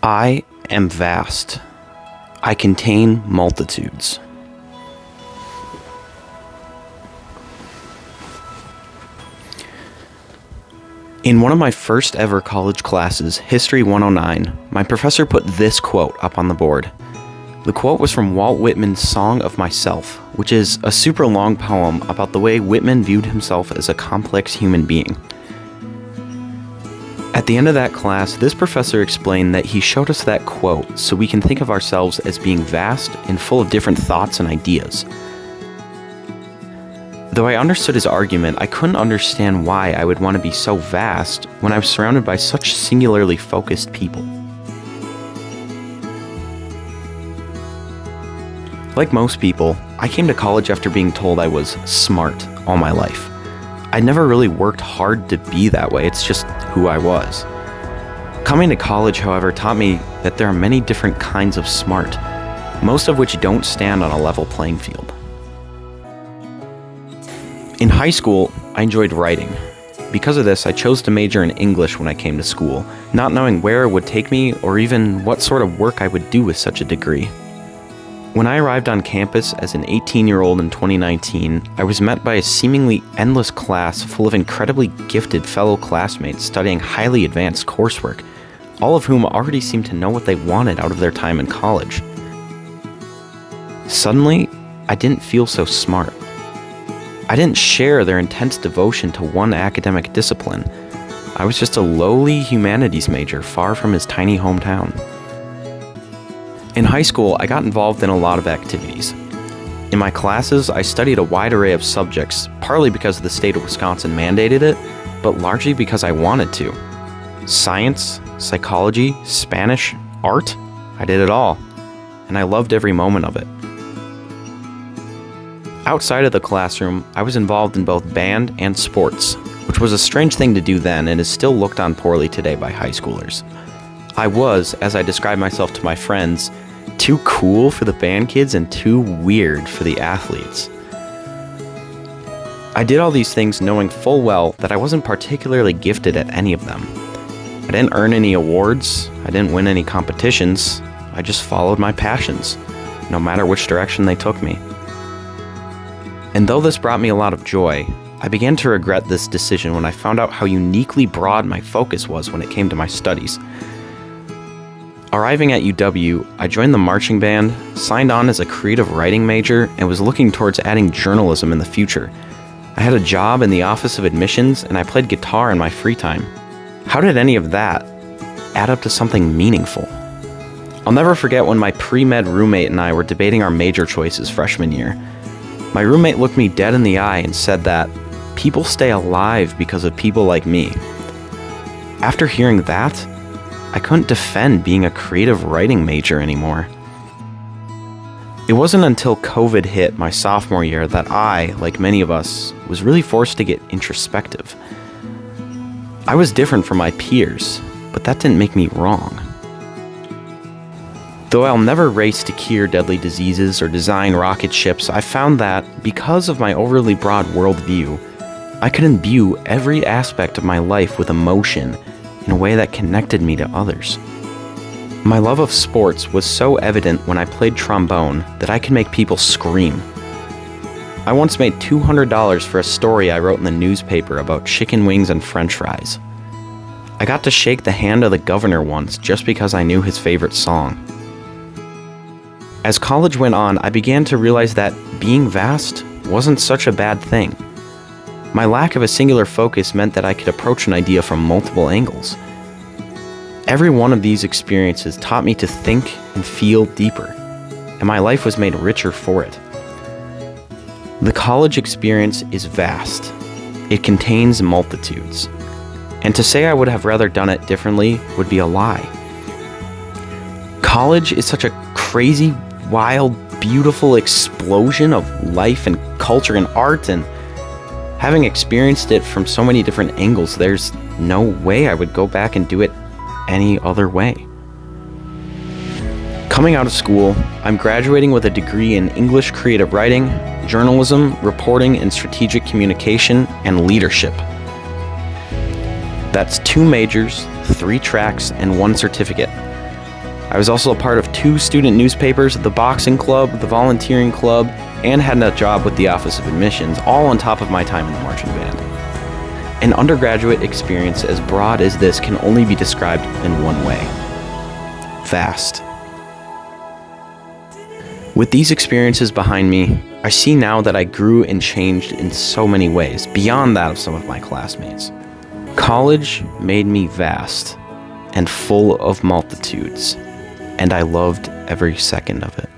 I am vast. I contain multitudes. In one of my first ever college classes, History 109, my professor put this quote up on the board. The quote was from Walt Whitman's Song of Myself, which is a super long poem about the way Whitman viewed himself as a complex human being. At the end of that class, this professor explained that he showed us that quote so we can think of ourselves as being vast and full of different thoughts and ideas. Though I understood his argument, I couldn't understand why I would want to be so vast when I was surrounded by such singularly focused people. Like most people, I came to college after being told I was smart all my life. I never really worked hard to be that way, it's just who I was. Coming to college, however, taught me that there are many different kinds of smart, most of which don't stand on a level playing field. In high school, I enjoyed writing. Because of this, I chose to major in English when I came to school, not knowing where it would take me or even what sort of work I would do with such a degree. When I arrived on campus as an 18-year-old in 2019, I was met by a seemingly endless class full of incredibly gifted fellow classmates studying highly advanced coursework, all of whom already seemed to know what they wanted out of their time in college. Suddenly, I didn't feel so smart. I didn't share their intense devotion to one academic discipline. I was just a lowly humanities major far from his tiny hometown. In high school, I got involved in a lot of activities. In my classes, I studied a wide array of subjects, partly because the state of Wisconsin mandated it, but largely because I wanted to. Science, psychology, Spanish, art, I did it all, and I loved every moment of it. Outside of the classroom, I was involved in both band and sports, which was a strange thing to do then and is still looked on poorly today by high schoolers. I was, as I described myself to my friends, too cool for the band kids and too weird for the athletes. I did all these things knowing full well that I wasn't particularly gifted at any of them. I didn't earn any awards, I didn't win any competitions, I just followed my passions, no matter which direction they took me. And though this brought me a lot of joy, I began to regret this decision when I found out how uniquely broad my focus was when it came to my studies. Arriving at UW, I joined the marching band, signed on as a creative writing major, and was looking towards adding journalism in the future. I had a job in the Office of Admissions, and I played guitar in my free time. How did any of that add up to something meaningful? I'll never forget when my pre-med roommate and I were debating our major choices freshman year. My roommate looked me dead in the eye and said that people stay alive because of people like me. After hearing that, I couldn't defend being a creative writing major anymore. It wasn't until COVID hit my sophomore year that I, like many of us, was really forced to get introspective. I was different from my peers, but that didn't make me wrong. Though I'll never race to cure deadly diseases or design rocket ships, I found that, because of my overly broad worldview, I could imbue every aspect of my life with emotion in a way that connected me to others. My love of sports was so evident when I played trombone that I could make people scream. I once made $200 for a story I wrote in the newspaper about chicken wings and french fries. I got to shake the hand of the governor once just because I knew his favorite song. As college went on, I began to realize that being vast wasn't such a bad thing. My lack of a singular focus meant that I could approach an idea from multiple angles. Every one of these experiences taught me to think and feel deeper, and my life was made richer for it. The college experience is vast. It contains multitudes. And to say I would have rather done it differently would be a lie. College is such a crazy, wild, beautiful explosion of life and culture and art, and having experienced it from so many different angles, there's no way I would go back and do it any other way. Coming out of school, I'm graduating with a degree in English creative writing, journalism, reporting and strategic communication, and leadership. That's 2 majors, 3 tracks, and 1 certificate. I was also a part of 2 student newspapers, the boxing club, the volunteering club, and had a job with the Office of Admissions, all on top of my time in the marching band. An undergraduate experience as broad as this can only be described in one way: vast. With these experiences behind me, I see now that I grew and changed in so many ways, beyond that of some of my classmates. College made me vast and full of multitudes, and I loved every second of it.